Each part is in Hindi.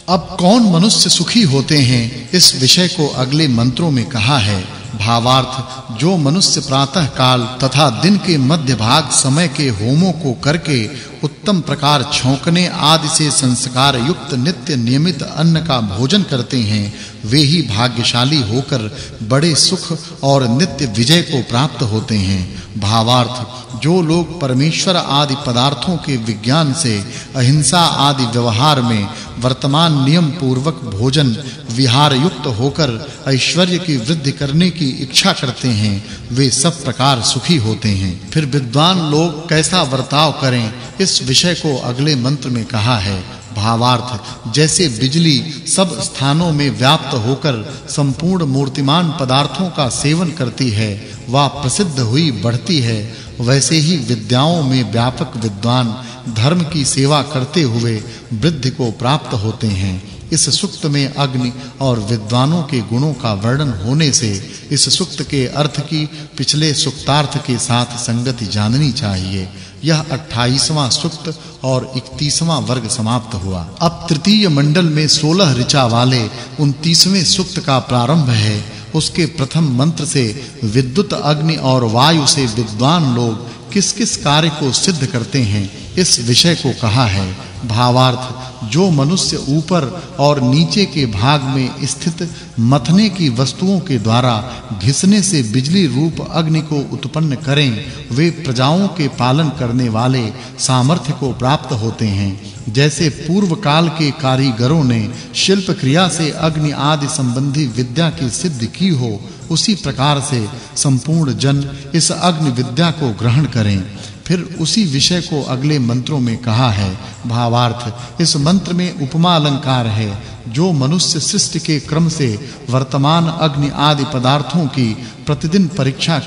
अब कौन मनुष्य सुखी होते हैं, इस विषय को अगले मंत्रों में कहा है। भावार्थ, जो मनुष्य प्रातः काल तथा दिन के मध्य भाग समय के होमों को करके उत्तम प्रकार छौंकने आदि से संस्कार युक्त नित्य नियमित अन्न का भोजन करते हैं, वे ही भाग्यशाली होकर बड़े सुख और नित्य विजय को प्राप्त होते हैं। भावार्थ, जो लोग परमेश्वर आदि पदार्थों के विज्ञान से अहिंसा आदि व्यवहार में वर्तमान नियम पूर्वक भोजन विहार युक्त होकर ऐश्वर्य की वृद्धि करने की इच्छा करते हैं, वे सब प्रकार सुखी होते हैं। फिर विद्वान लोग कैसा वर्ताव करें, इस विषय को अगले मंत्र में कहा है। भावार्थ, जैसे बिजली सब स्थानों में व्याप्त होकर संपूर्ण मूर्तिमान पदार्थों का सेवन करती है, वह प्रसिद्ध हुई बढ़ती है, वैसे ही विद्याओं में व्यापक विद्वान धर्म की सेवा करते हुए वृद्धि को प्राप्त होते हैं। इस सूक्त में अग्नि और विद्वानों के गुणों का वर्णन होने से इस सूक्त के अर्थ की पिछले सूक्तार्थ के साथ संगति जाननी चाहिए। यह 28वां सूक्त और 31वां वर्ग समाप्त हुआ। अब तृतीय मंडल में 16 ऋचा वाले 29वें सूक्त का प्रारंभ है। उसके प्रथम मंत्र से विद्युत अग्नि और वायु से विद्वान लोग किस-किस कार्य को सिद्ध करते हैं, इस विषय को कहा है। भावार्थ, जो मनुष्य ऊपर और नीचे के भाग में स्थित मथने की वस्तुओं के द्वारा घिसने से बिजली रूप अग्नि को उत्पन्न करें, वे प्रजाओं के पालन करने वाले सामर्थ्य को प्राप्त होते हैं। जैसे पूर्व काल के कारीगरों ने शिल्प क्रिया से अग्नि आदि संबंधी विद्या की सिद्धि की हो, उसी प्रकार से संपूर्ण जन इस अग्नि विद्या को ग्रहण करें। फिर उसी विषय को अगले मंत्रों में कहा है। भावार्थ, इस मंत्र में उपमा अलंकार है। जो मनुष्य सृष्टि के क्रम से वर्तमान अग्नि आदि पदार्थों की प्रतिदिन परीक्षा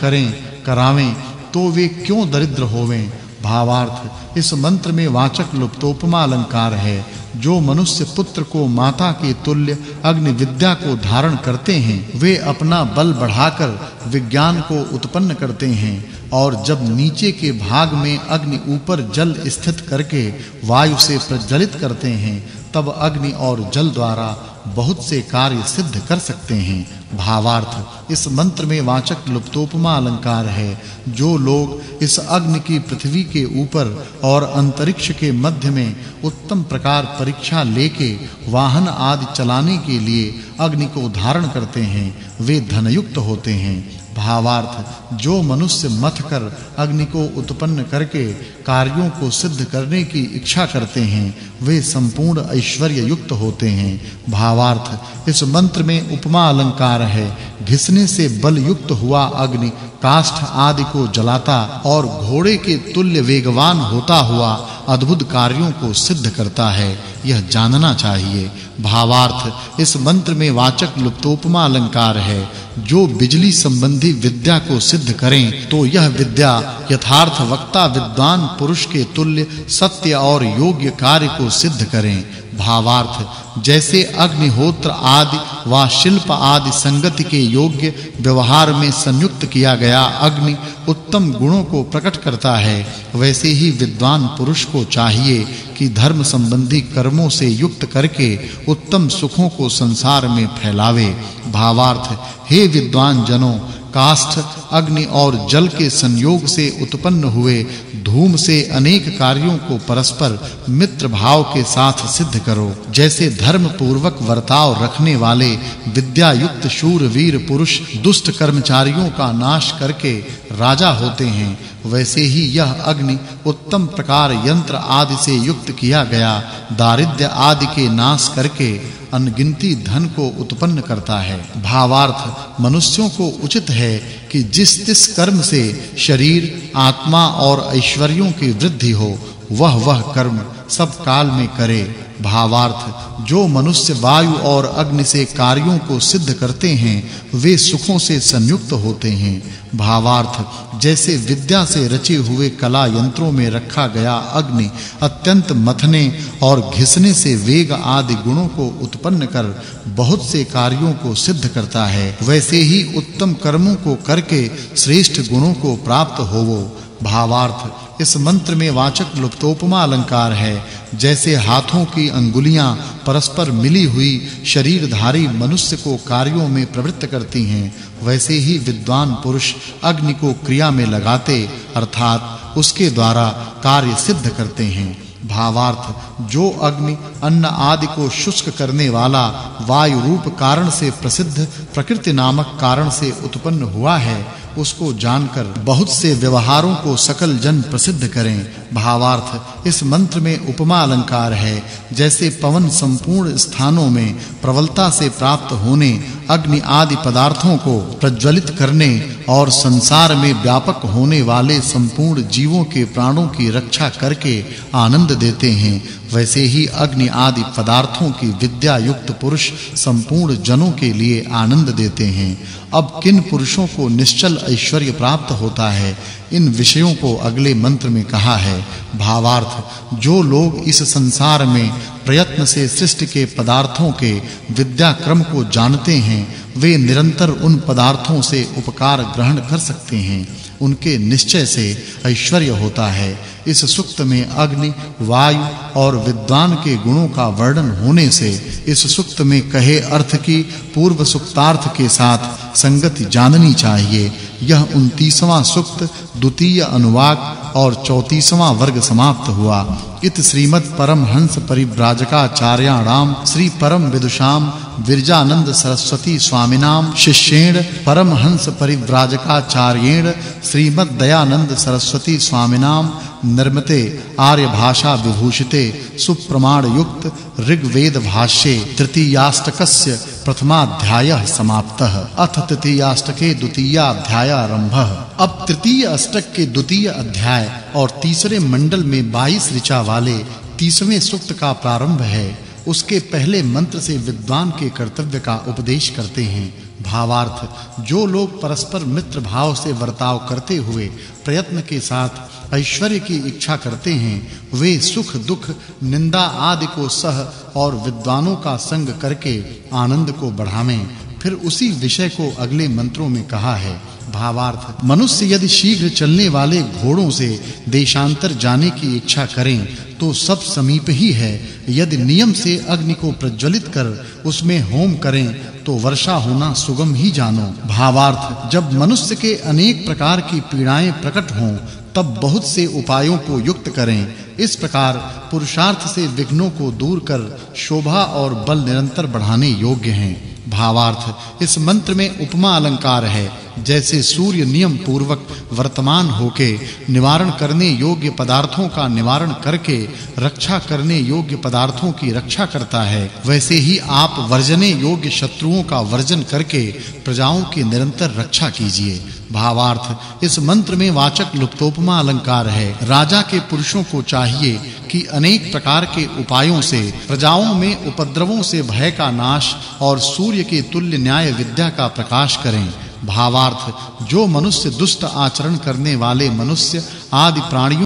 करावें, तो वे क्यों दरिद्र होवें। भावार्थ, इस मंत्र में वाचक् लुप्तोपमा अलंकार है। जो मनुष्य पुत्र को माता के तुल्य अग्नि विद्या को धारण करते हैं, वे अपना बल बढ़ाकर विज्ञान को उत्पन्न करते हैं, और जब नीचे के भाग में अग्नि ऊपर जल स्थित करके वायु से प्रज्वलित करते हैं, तब अग्नि और जल द्वारा बहुत से कार्य सिद्ध कर सकते हैं। भावार्थ, इस मंत्र में वाचक् लुप्तोपमा अलंकार है। जो लोग इस अग्नि की पृथ्वी के ऊपर और अंतरिक्ष के मध्य में उत्तम प्रकार परीक्षा लेके वाहन आदि चलाने के लिए अग्नि को धारण करते हैं, वे धनयुक्त होते हैं। भावार्थ, जो मनुष्य मथ कर अग्नि को उत्पन्न करके कार्यों को सिद्ध करने की इच्छा करते हैं, वे संपूर्ण ऐश्वर्य युक्त होते हैं। भावार्थ, इस मंत्र में उपमा अलंकार है। घिसने से बल युक्त हुआ अग्नि काष्ठ आदि को जलाता और घोड़े के तुल्य वेगवान होता हुआ अद्भुत कार्यों को सिद्ध करता है, यह जानना चाहिए। भावार्थ, इस मंत्र में वाचक् लुप्तोपमा अलंकार है। जो बिजली संबंधी विद्या को सिद्ध करें, तो यह विद्या यथार्थ वक्ता विद्वान पुरुष के तुल्य सत्य और योग्य कार्य को सिद्ध करें। भावार्थ, जैसे अग्निहोत्र आदि व शिल्प आदि संगति के योग्य व्यवहार में संयुक्त किया गया अग्नि उत्तम गुणों को प्रकट करता है, वैसे ही विद्वान पुरुष को चाहिए कि धर्म संबंधी कर्मों से युक्त करके उत्तम सुखों को संसार में फैलावे। भावार्थ, हे विद्वान जनों, काष्ठ अग्नि और जल के संयोग से उत्पन्न हुए धूम से अनेक कार्यों को परस्पर मित्र भाव के साथ सिद्ध करो। जैसे धर्म पूर्वक वर्ताव रखने वाले विद्या युक्त शूरवीर पुरुष दुष्ट कर्मचारियों का नाश करके राजा होते हैं, वैसे ही यह अग्नि उत्तम प्रकार यंत्र आदि से युक्त किया गया दारिद्र्य आदि के नाश करके अनगिनती धन को उत्पन्न करता है। भावार्थ, मनुष्यों को उचित है कि जिस कर्म से शरीर, आत्मा और ऐश्वर्यों की वृद्धि हो, वह कर्म सब काल में करे। भावार्थ, जो मनुष्य वायु और अग्नि से कार्यों को सिद्ध करते हैं, वे सुखों से संयुक्त होते हैं। भावार्थ, जैसे विद्या से रचे हुए कला यंत्रों में रखा गया अग्नि अत्यंत मथने और घिसने से वेग आदि गुणों को उत्पन्न कर बहुत से कार्यों को सिद्ध करता है, वैसे ही उत्तम कर्मों को करके श्रेष्ठ गुणों को प्राप्त होवो। भावार्थ इस मंत्र में वाचक् लुप्तोपमा अलंकार है। जैसे हाथों की अंगुलियां परस्पर मिली हुई शरीरधारी मनुष्य को कार्यों में प्रवृत्त करती हैं, वैसे ही विद्वान पुरुष अग्नि को क्रिया में लगाते अर्थात उसके द्वारा कार्य सिद्ध करते हैं। भावार्थ जो अग्नि अन्न आदि को शुष्क करने वाला वायु रूप कारण से प्रसिद्ध प्रकृति नामक कारण से उत्पन्न हुआ है, उसको जानकर बहुत से व्यवहारों को सकल जन प्रसिद्ध करें। भावार्थ इस मंत्र में उपमा अलंकार है। जैसे पवन संपूर्ण स्थानों में प्रबलता से प्राप्त होने अग्नि आदि पदार्थों को प्रज्वलित करने और संसार में व्यापक होने वाले संपूर्ण जीवों के प्राणों की रक्षा करके आनंद देते हैं, वैसे ही अग्नि आदि पदार्थों की विद्या युक्त पुरुष संपूर्ण जनों के लिए आनंद देते हैं। अब किन पुरुषों को निश्चल ऐश्वर्य प्राप्त होता है, इन विषयों को अगले मंत्र में कहा है। भावार्थ जो लोग इस संसार में प्रयत्न से सृष्टि के पदार्थों के विद्या क्रम को जानते हैं, वे निरंतर उन पदार्थों से उपकार ग्रहण कर सकते हैं, उनके निश्चय से ऐश्वर्य होता है। इस सूक्त में अग्नि, वायु और विद्वान के गुणों का वर्णन होने से इस सूक्त में कहे अर्थ की पूर्व सूक्तार्थ के साथ संगति जाननी चाहिए। यह 29वां सूक्त द्वितीय अनुवाक और 34वां वर्ग समाप्त हुआ। इत श्रीमद् परमहंस परिव्राजकाचार्याणाम श्री परम विदुषाम विरजानंद सरस्वती स्वामिनाम शिष्येण परमहंस परिव्राजकाचार्येण श्रीमद् दयानंद सरस्वती स्वामिनाम निर्मिते आर्य भाषा विभूषिते सुप्रमाण युक्त ऋग्वेद भाष्ये तृतीयाष्टकस्य प्रथमाध्यायः समाप्तः। अथ तृतीयाष्टके द्वितीयाध्याय आरंभः। अब तृतीय अष्टक के द्वितीय अध्याय और तीसरे मंडल में 22 ऋचा वाले 30वें सूक्त का प्रारंभ है। उसके पहले मंत्र से विद्वान के कर्तव्य का उपदेश करते हैं। भावार्थ जो लोग परस्पर मित्र भाव से वर्ताव करते हुए प्रयत्न के साथ ऐश्वर्य की इच्छा करते हैं, वे सुख दुख निंदा आदि को सह और विद्वानों का संग करके आनंद को बढ़ावें। फिर उसी विषय को अगले मंत्रों में कहा है। भावार्थ मनुष्य यदि शीघ्र चलने वाले घोड़ों से देशांतर जाने की इच्छा करें तो सब समीप ही है। यदि नियम से अग्नि को प्रज्वलित कर उसमें होम करें तो वर्षा होना सुगम ही जानो। भावार्थ जब मनुष्य के अनेक प्रकार की पीड़ाएं प्रकट हों तब बहुत से उपायों को युक्त करें। इस प्रकार पुरुषार्थ से विघ्नों को दूर कर शोभा और बल निरंतर बढ़ाने योग्य हैं। भावार्थ इस मंत्र में उपमा अलंकार है। जैसे सूर्य नियम पूर्वक वर्तमान होके निवारण करने योग्य पदार्थों का निवारण करके रक्षा करने योग्य पदार्थों की रक्षा करता है, वैसे ही आप वर्जने योग्य शत्रुओं का वर्जन करके प्रजाओं की निरंतर रक्षा कीजिए। भावार्थ इस मंत्र में वाचक् लुप्तोपमा अलंकार है। राजा के पुरुषों को चाहिए कि अनेक प्रकार के उपायों से प्रजाओं में उपद्रवों से भय का नाश और सूर्य के तुल्य न्याय विद्या का प्रकाश करें। भावार्थ जो मनुष्य दुष्ट आचरण करने वाले मनुष्य आदि प्राणियों